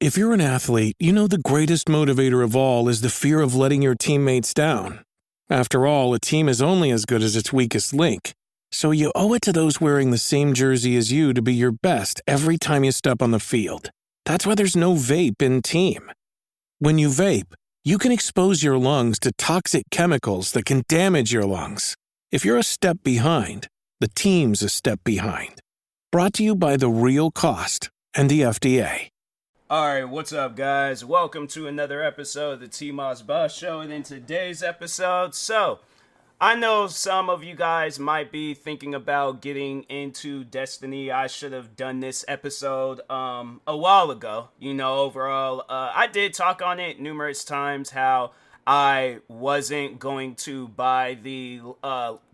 If you're an athlete, you know the greatest motivator of all is the fear of letting your teammates down. After all, a team is only as good as its weakest link. So you owe it to those wearing the same jersey as you to be your best every time you step on the field. That's why there's no vape in team. When you vape, you can expose your lungs to toxic chemicals that can damage your lungs. If you're a step behind, the team's a step behind. Brought to you by The Real Cost and the FDA. Alright, what's up guys? Welcome to another episode of the TMossBoss Show, and in today's episode, I know some of you guys might be thinking about getting into Destiny. I should have done this episode a while ago. Overall, I did talk on it numerous times how I wasn't going to buy the,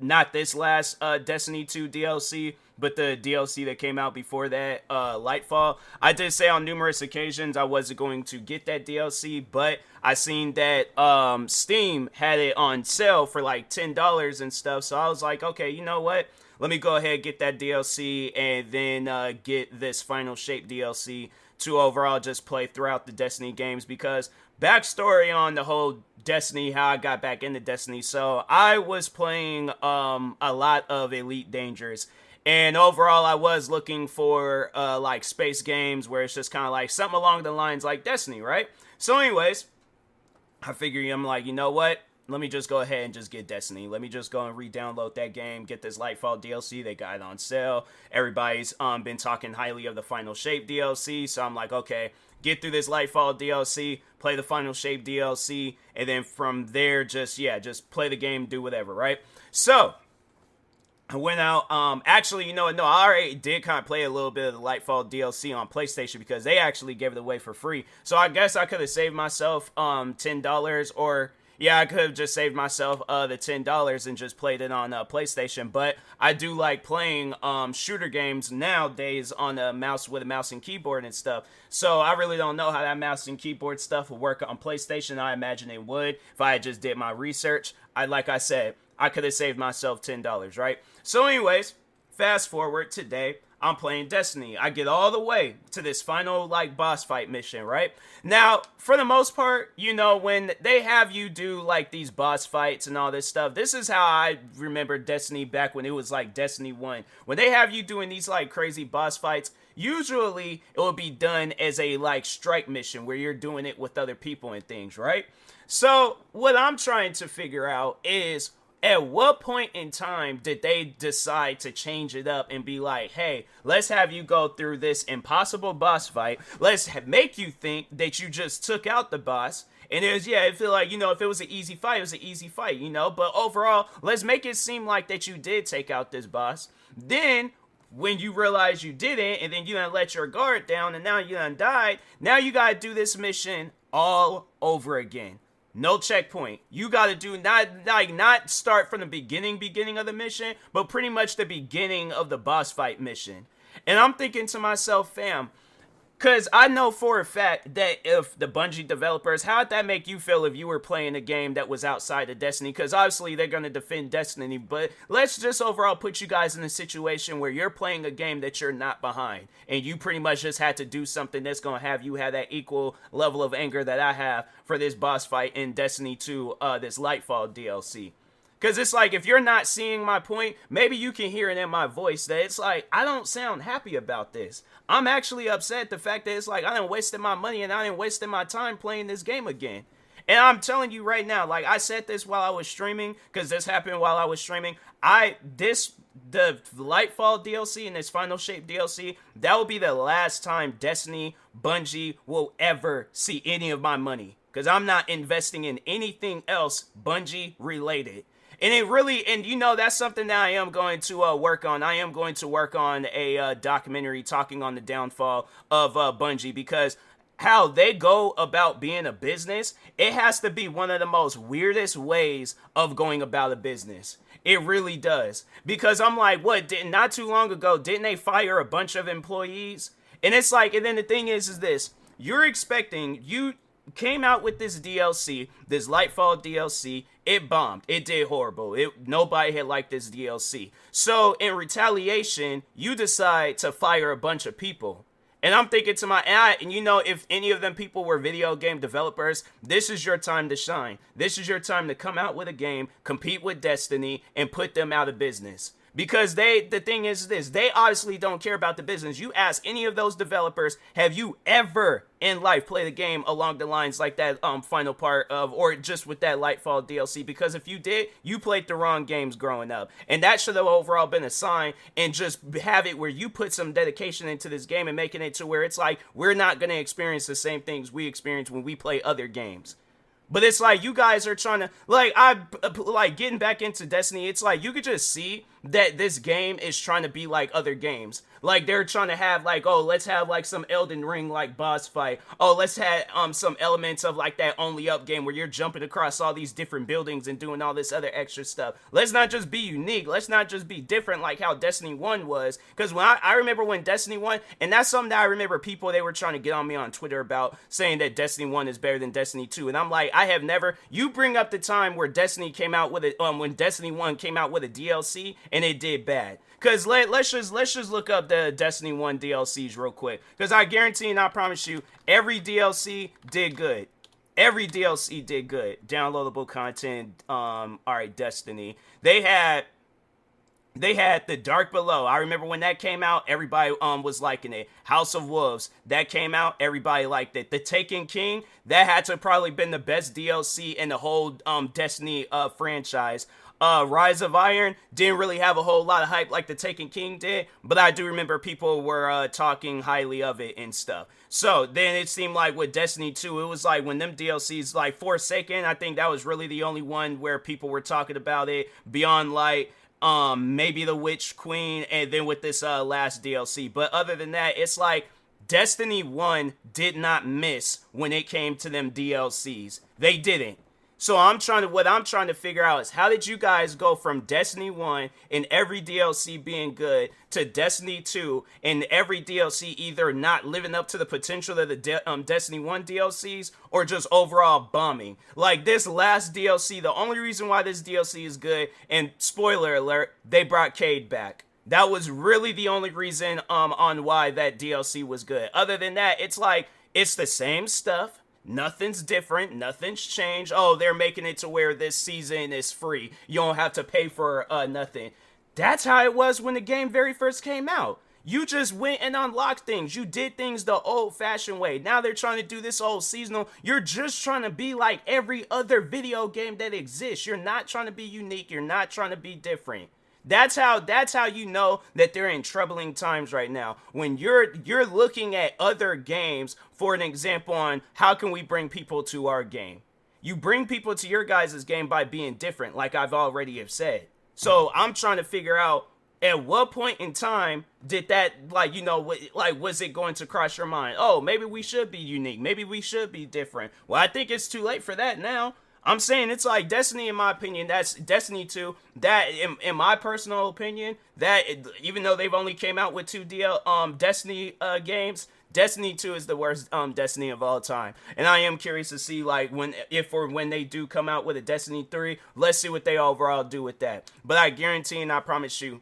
not this last Destiny 2 DLC, but the DLC that came out before that, Lightfall. I did say on numerous occasions I wasn't going to get that DLC, but I seen that Steam had it on sale for like $10 and stuff, so I was like, okay, you know what? Let me go ahead and get that DLC and then get this Final Shape DLC to overall just play throughout the Destiny games, because backstory on the whole Destiny, how I got back into Destiny. So I was playing a lot of Elite Dangerous, and overall I was looking for like space games where it's just kind of like something along the lines like Destiny, right? So anyways, I figure I'm like, you know what? Let me just go ahead and just get Destiny. Let me just go and re-download that game, get this Lightfall DLC. They got it on sale. Everybody's been talking highly of the Final Shape DLC, so I'm like, okay, get through this Lightfall DLC, play the Final Shape DLC, and then from there, just play the game, do whatever, right? So I went out, actually, no, I already did kind of play a little bit of the Lightfall DLC on PlayStation because they actually gave it away for free. So I guess I could have saved myself $10, or yeah, I could have just saved myself the $10 and just played it on PlayStation. But I do like playing shooter games nowadays on a mouse with a mouse and keyboard and stuff. So I really don't know how that mouse and keyboard stuff would work on PlayStation. I imagine it would if I had just did my research. Like I said, I could have saved myself $10, right? So anyways, fast forward today, I'm playing Destiny. I get all the way to this final, like, boss fight mission, right? Now, for the most part, when they have you do, like, these boss fights and all this stuff, this is how I remember Destiny back when it was, like, Destiny 1. When they have you doing these, like, crazy boss fights, usually it will be done as a, like, strike mission where you're doing it with other people and things, right? So, what I'm trying to figure out is, at what point in time did they decide to change it up and be like, hey, let's have you go through this impossible boss fight. Let's make you think that you just took out the boss. And it feel like, if it was an easy fight, it was an easy fight, But overall, let's make it seem like that you did take out this boss. Then, when you realize you didn't, and then you done let your guard down, and now you done died, now you gotta do this mission all over again. No checkpoint. You gotta do not start from the beginning of the mission, but pretty much the beginning of the boss fight mission. And I'm thinking to myself, fam, because I know for a fact that if the Bungie developers, how'd that make you feel if you were playing a game that was outside of Destiny? Because obviously they're going to defend Destiny, but let's just overall put you guys in a situation where you're playing a game that you're not behind, and you pretty much just had to do something that's going to have you have that equal level of anger that I have for this boss fight in Destiny 2, this Lightfall DLC. Because it's like, if you're not seeing my point, maybe you can hear it in my voice that it's like, I don't sound happy about this. I'm actually upset the fact that it's like, I done wasted my money and I done wasted my time playing this game again. And I'm telling you right now, like I said this while I was streaming, because this happened while I was streaming. The Lightfall DLC and this Final Shape DLC, that will be the last time Destiny, Bungie will ever see any of my money. Because I'm not investing in anything else Bungie related. And that's something that I am going to work on. I am going to work on a documentary talking on the downfall of Bungie, because how they go about being a business, it has to be one of the most weirdest ways of going about a business. It really does. Because I'm like, not too long ago, didn't they fire a bunch of employees? And it's like, and then the thing is this, you came out with this DLC, this Lightfall DLC, it bombed. It did horrible. Nobody had liked this DLC. So in retaliation, you decide to fire a bunch of people. And I'm thinking to and you know, if any of them people were video game developers, this is your time to shine. This is your time to come out with a game, compete with Destiny, and put them out of business. Because the thing is this, they obviously don't care about the business. You ask any of those developers, have you ever in life played a game along the lines like that final part of, or just with that Lightfall DLC? Because if you did, you played the wrong games growing up. And that should have overall been a sign, and just have it where you put some dedication into this game and making it to where it's like, we're not going to experience the same things we experience when we play other games. But it's like, you guys are trying to, like, getting back into Destiny, it's like, you could just see that this game is trying to be like other games. Like, they're trying to have, like, oh, let's have, like, some Elden Ring, like, boss fight. Oh, let's have, some elements of, like, that Only Up game where you're jumping across all these different buildings and doing all this other extra stuff. Let's not just be unique. Let's not just be different like how Destiny 1 was. Because when I remember when Destiny 1, and that's something that I remember people, they were trying to get on me on Twitter about, saying that Destiny 1 is better than Destiny 2. And I'm like, I have never, you bring up the time where Destiny came out with it, when Destiny 1 came out with a DLC, and it did bad. Because let's just look up the Destiny 1 DLCs real quick. Because I guarantee and I promise you, every DLC did good. Every DLC did good. Downloadable content, alright, Destiny. They had The Dark Below. I remember when that came out, everybody was liking it. House of Wolves, that came out, everybody liked it. The Taken King, that had to probably been the best DLC in the whole Destiny franchise. Rise of Iron didn't really have a whole lot of hype like the Taken King did, but I do remember people were talking highly of it and stuff. So then it seemed like with Destiny 2, it was like when them DLCs, like Forsaken, I think that was really the only one where people were talking about it. Beyond Light, maybe the Witch Queen, and then with this last DLC. But other than that, it's like Destiny 1 did not miss when it came to them DLCs. They didn't. So what I'm trying to figure out is, how did you guys go from Destiny 1 and every DLC being good to Destiny 2 and every DLC either not living up to the potential of the Destiny 1 DLCs or just overall bombing? Like this last DLC, the only reason why this DLC is good, and spoiler alert, they brought Cade back. That was really the only reason on why that DLC was good. Other than that, it's like, it's the same stuff. Nothing's different. Nothing's changed. Oh, they're making it to where this season is free. You don't have to pay for nothing. That's how it was when the game very first came out. You just went and unlocked things. You did things the old-fashioned way. Now they're trying to do this old seasonal. You're just trying to be like every other video game that exists. You're not trying to be unique. You're not trying to be different. That's how you know that they're in troubling times right now. When you're looking at other games for an example on how can we bring people to our game. You bring people to your guys' game by being different, like I've already have said. So I'm trying to figure out, at what point in time did that, like, you know, like, was it going to cross your mind? Oh, maybe we should be unique. Maybe we should be different. Well, I think it's too late for that now. I'm saying it's like Destiny, in my opinion, that's Destiny 2, that, in my personal opinion, that, even though they've only came out with two Destiny games, Destiny 2 is the worst Destiny of all time. And I am curious to see, like, when they do come out with a Destiny 3, let's see what they overall do with that. But I guarantee and I promise you,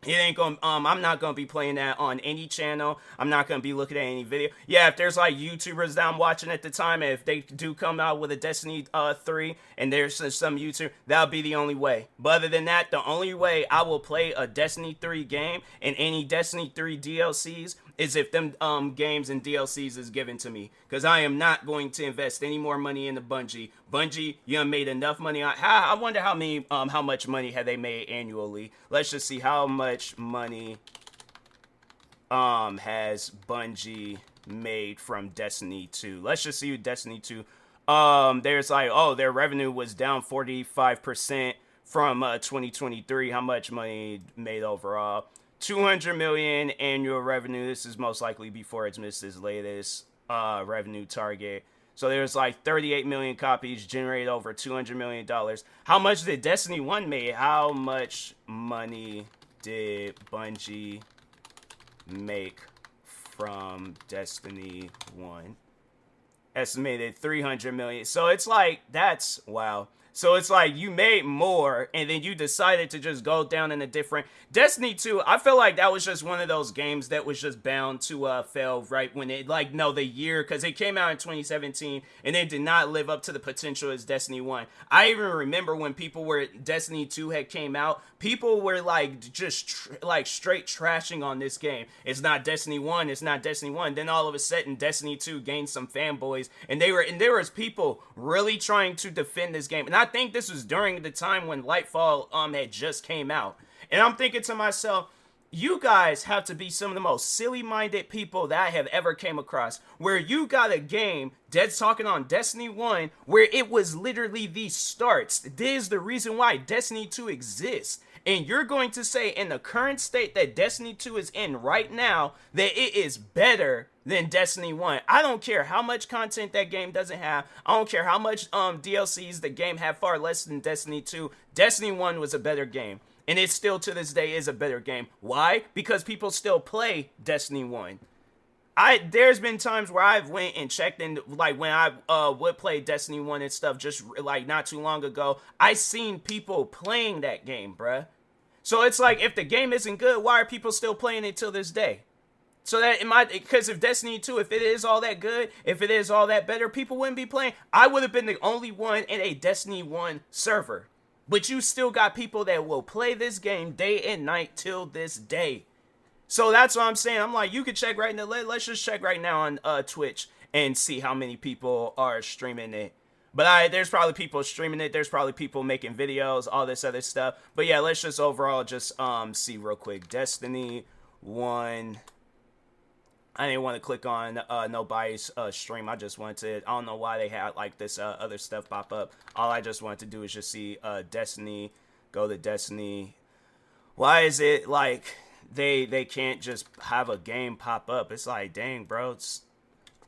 it ain't gonna, I'm not gonna be playing that on any channel. I'm not gonna be looking at any video. Yeah, if there's like YouTubers that I'm watching at the time, and if they do come out with a Destiny 3, and there's some YouTuber, that'll be the only way. But other than that, the only way I will play a Destiny 3 game and any Destiny 3 DLCs is if them games and DLCs is given to me. Because I am not going to invest any more money into Bungie. Bungie, you have made enough money. I wonder how much money have they made annually. Let's just see how much money has Bungie made from Destiny 2. Let's just see Destiny 2. There's like, oh, their revenue was down 45% from 2023. How much money made overall? 200 million annual revenue. This is most likely before it's missed its latest revenue target. So there's like 38 million copies, generated over $200 million. How much did Destiny 1 make? How much money did Bungie make from Destiny 1? Estimated 300 million. So it's like, that's, wow. So it's like you made more and then you decided to just go down in a different Destiny 2. I feel like that was just one of those games that was just bound to fail right when it the year, because it came out in 2017 and it did not live up to the potential as Destiny 1. I even remember when people were Destiny 2 had came out, people were like just straight trashing on this game. It's not Destiny 1, it's not Destiny 1. Then all of a sudden Destiny 2 gained some fanboys and there was people really trying to defend this game. And I think this was during the time when Lightfall had just came out. And I'm thinking to myself, you guys have to be some of the most silly-minded people that I have ever came across, where you got a game that's talking on Destiny 1 where it was literally the starts. This is the reason why Destiny 2 exists. And you're going to say in the current state that Destiny 2 is in right now that it is better than Destiny 1. I don't care how much content that game doesn't have. I don't care how much DLCs the game had, far less than Destiny 2. Destiny 1 was a better game. And it still to this day is a better game. Why? Because people still play Destiny 1. There's been times where I've went and checked in, like when I would play Destiny 1 and stuff just like not too long ago, I seen people playing that game, bruh. So it's like, if the game isn't good, why are people still playing it till this day? So that because if Destiny 2, if it is all that good, if it is all that better, people wouldn't be playing. I would have been the only one in a Destiny 1 server. But you still got people that will play this game day and night till this day. So that's what I'm saying. I'm like, you could check right now. Let's just check right now on Twitch and see how many people are streaming it. But there's probably people streaming it. There's probably people making videos, all this other stuff. But yeah, let's just overall just see real quick. Destiny 1. I didn't want to click on nobody's stream. I just wanted to, I don't know why they had like this other stuff pop up. All I just wanted to do is just see Destiny, go to Destiny. Why is it like they can't just have a game pop up? It's like, dang, bro. It's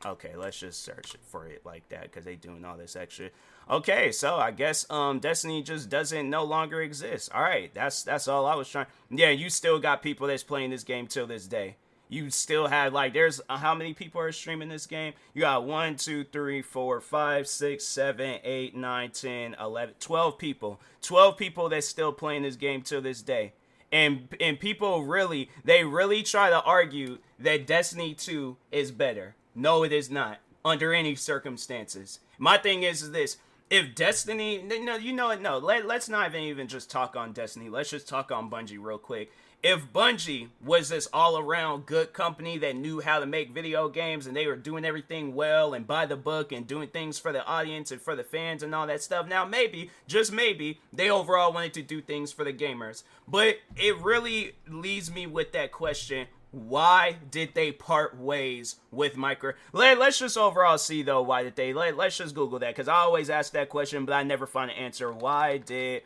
okay. Let's just search for it like that because they doing all this extra. Okay, so I guess Destiny just doesn't no longer exist. All right, that's all I was trying. Yeah, you still got people that's playing this game till this day. You still have, like, there's how many people are streaming this game? You got 1, 2, 3, 4, 5, 6, 7, 8, 9, 10, 11, 12 people. 12 people that's still playing this game till this day. And people really, they really try to argue that Destiny 2 is better. No, it is not, under any circumstances. My thing is this. If Destiny, no, you know what, no, let's not even just talk on Destiny. Let's just talk on Bungie real quick. If Bungie was this all-around good company that knew how to make video games and they were doing everything well and by the book and doing things for the audience and for the fans and all that stuff, now maybe, just maybe, they overall wanted to do things for the gamers. But it really leaves me with that question, why did they part ways with Micro? Let's just overall see, though, why did they, let's just Google that, because I always ask that question, but I never find an answer. Why did,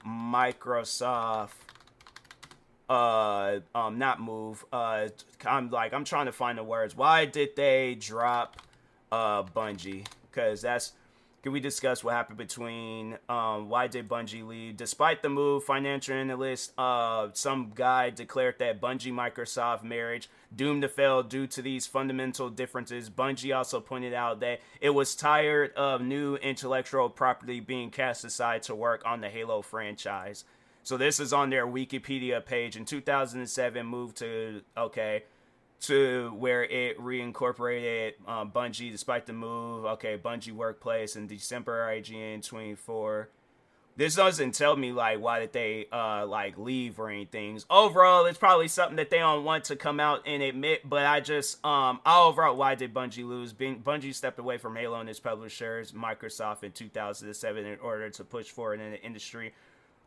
Microsoft not move, I'm trying to find the words. Why did they drop Bungie? Because can we discuss what happened between why did Bungie leave? Despite the move, financial analyst some guy declared that Bungie Microsoft marriage doomed to fail due to these fundamental differences. Bungie also pointed out that it was tired of new intellectual property being cast aside to work on the Halo franchise. So this is on their Wikipedia page. In 2007, moved to where it reincorporated Bungie despite the move. Okay, Bungie Workplace in December, IGN 24. This doesn't tell me like why did they leave or anything. Overall, it's probably something that they don't want to come out and admit, but I just overall, why did Bungie lose? Bungie stepped away from Halo and its publishers, Microsoft, in 2007 in order to push forward in the industry.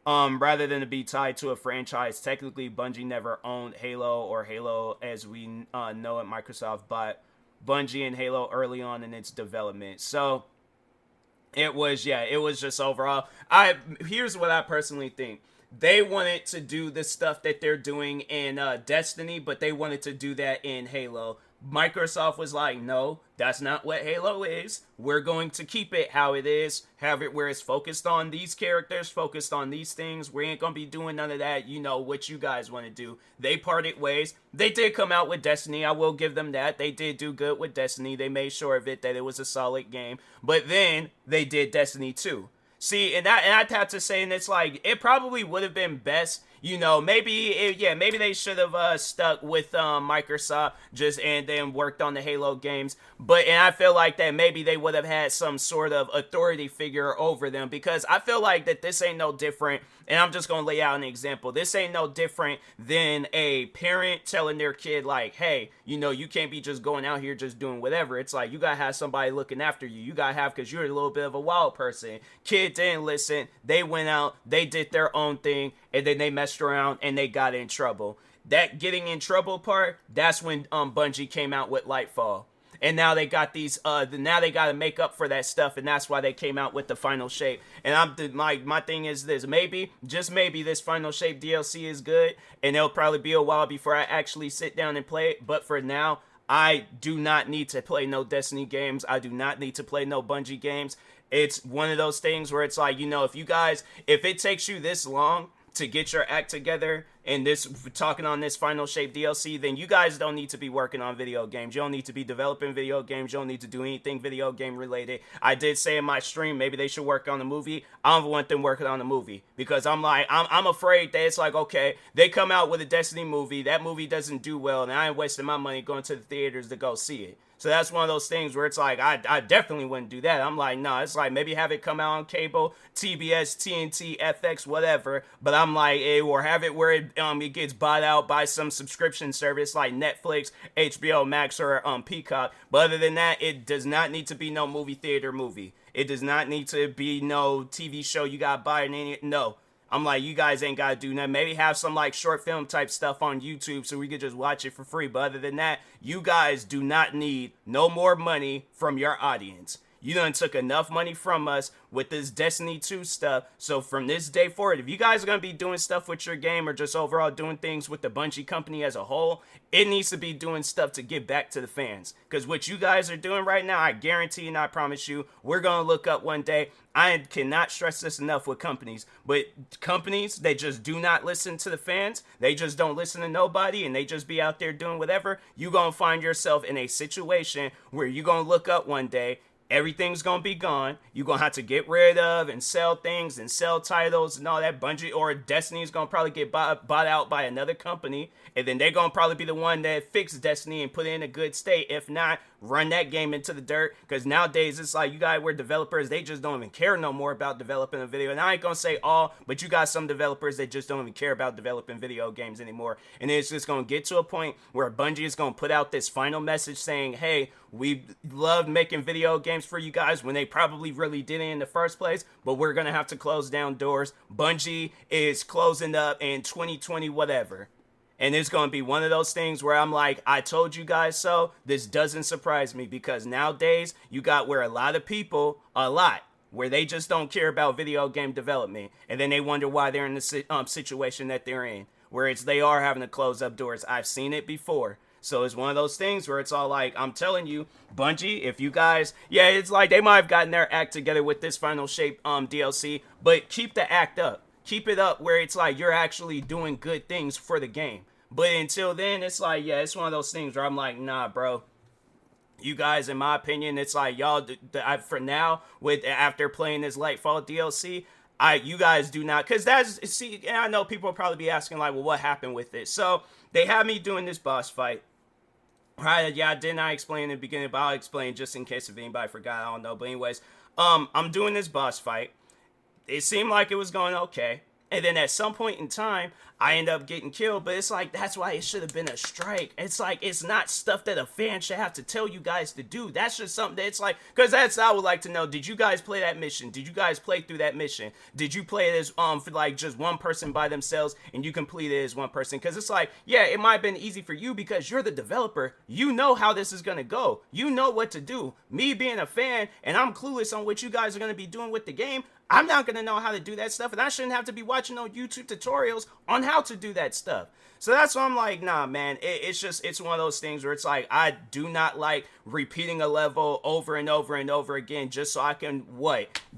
Rather than to be tied to a franchise, technically Bungie never owned Halo or Halo as we know it. Microsoft bought Bungie and Halo early on in its development. So it was just overall. Here's what I personally think. They wanted to do the stuff that they're doing in Destiny, but they wanted to do that in Halo. Microsoft was like, no, that's not what Halo is. We're going to keep it how it is, have it where it's focused on these characters, focused on these things. We ain't going to be doing none of that, what you guys want to do. They parted ways. They did come out with Destiny. I will give them that. They did do good with Destiny. They made sure of it that it was a solid game. But then they did Destiny 2. See, and I'd have to say, and it's like, it probably would have been best, maybe they should have stuck with Microsoft and then worked on the Halo games. And I feel like that maybe they would have had some sort of authority figure over them, because I feel like that this ain't no different. And I'm just going to lay out an example. This ain't no different than a parent telling their kid, like, hey, you can't be just going out here just doing whatever. It's like, you got to have somebody looking after you. You got to have, because you're a little bit of a wild person. Kid didn't listen. They went out. They did their own thing. And then they messed around and they got in trouble. That getting in trouble part, that's when Bungie came out with Lightfall. And now they got now they got to make up for that stuff, and that's why they came out with the Final Shape. And my thing is this: maybe, just maybe, this Final Shape DLC is good, and it'll probably be a while before I actually sit down and play it. But for now, I do not need to play no Destiny games. I do not need to play no Bungie games. It's one of those things where it's like, if it takes you this long to get your act together and talking on this Final Shape DLC, then you guys don't need to be working on video games. You don't need to be developing video games. You don't need to do anything video game related. I did say in my stream, maybe they should work on the movie. I don't want them working on the movie, because I'm afraid that it's like, okay, they come out with a Destiny movie, that movie doesn't do well, and I ain't wasting my money going to the theaters to go see it. So that's one of those things where it's like, I definitely wouldn't do that. I'm like, no, it's like, maybe have it come out on cable, TBS, TNT, FX, whatever. But I'm like, or have it where it gets bought out by some subscription service like Netflix, HBO Max, or Peacock. But other than that, it does not need to be no movie theater movie. It does not need to be no TV show you got to buy it. No. I'm like, you guys ain't got to do nothing. Maybe have some like short film type stuff on YouTube so we could just watch it for free. But other than that, you guys do not need no more money from your audience. You done took enough money from us with this Destiny 2 stuff. So from this day forward, if you guys are going to be doing stuff with your game, or just overall doing things with the Bungie company as a whole, it needs to be doing stuff to give back to the fans. Because what you guys are doing right now, I guarantee and I promise you, we're going to look up one day. I cannot stress this enough with companies. But companies, they just do not listen to the fans. They just don't listen to nobody, and they just be out there doing whatever. You're going to find yourself in a situation where you're going to look up one day, everything's going to be gone. You're going to have to get rid of and sell things and sell titles and all that. Bungie or Destiny's going to probably get bought out by another company. And then they're going to probably be the one that fix Destiny and put it in a good state. If not, run that game into the dirt. Because nowadays, it's like, you guys were developers, they just don't even care no more about developing a video. And I ain't going to say all, but you got some developers that just don't even care about developing video games anymore. And it's just going to get to a point where Bungie is going to put out this final message saying, hey, we love making video games for you guys, when they probably really didn't in the first place, but we're going to have to close down doors. Bungie is closing up in 2020, whatever. And it's going to be one of those things where I'm like, I told you guys so. This doesn't surprise me, because nowadays you got where a lot of people, where they just don't care about video game development. And then they wonder why they're in the situation that they're in, where they are having to close up doors. I've seen it before. So it's one of those things where it's all like, I'm telling you, Bungie, if you guys, it's like they might have gotten their act together with this Final Shape DLC, but keep the act up. Keep it up where it's like you're actually doing good things for the game. But until then, it's like, it's one of those things where I'm like, nah, bro. You guys, in my opinion, it's like, y'all, for now, after playing this Lightfall DLC, you guys do not, because and I know people will probably be asking, like, well, what happened with it? So they had me doing this boss fight. Right, didn't I explain in the beginning, but I'll explain just in case if anybody forgot, I don't know. But anyways, I'm doing this boss fight. It seemed like it was going okay. And then at some point in time, I end up getting killed. But it's like, that's why it should have been a strike. It's like, it's not stuff that a fan should have to tell you guys to do. That's just something that it's like, because I would like to know, did you guys play that mission? Did you guys play through that mission? Did you play it as, for like just one person by themselves and you complete it as one person? Because it's like, it might have been easy for you because you're the developer. You know how this is going to go. You know what to do. Me being a fan and I'm clueless on what you guys are going to be doing with the game, I'm not going to know how to do that stuff, and I shouldn't have to be watching no YouTube tutorials on how to do that stuff. So that's why I'm like, nah, man, it's one of those things where it's like, I do not like repeating a level over and over and over again just so I can,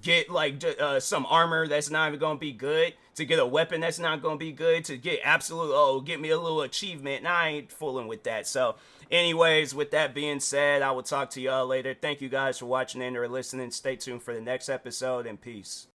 get like some armor that's not even going to be good, to get a weapon that's not going to be good, to get get me a little achievement. And I ain't fooling with that. So, anyways, with that being said, I will talk to y'all later. Thank you guys for watching and or listening. Stay tuned for the next episode, and peace.